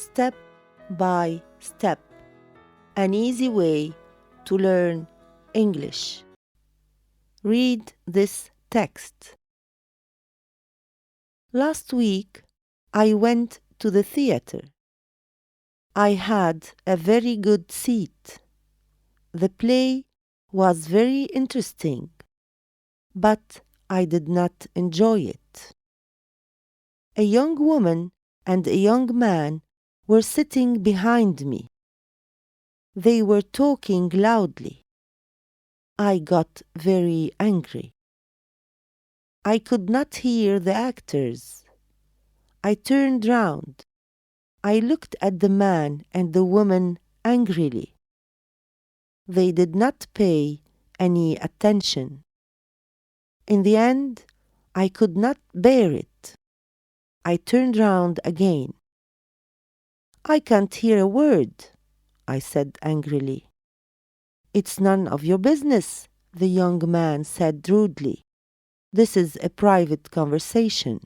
step by step, an easy way to learn English. Read this text. Last week, I went to the theater. I had a very good seat. The play was very interesting, but I did not enjoy it. A young woman and a young man were sitting behind me. They were talking loudly. I got very angry. I could not hear the actors. I turned round. I looked at the man and the woman angrily. They did not pay any attention. In the end, I could not bear it. I turned round again. I can't hear a word, I said angrily. It's none of your business, the young man said rudely. This is a private conversation.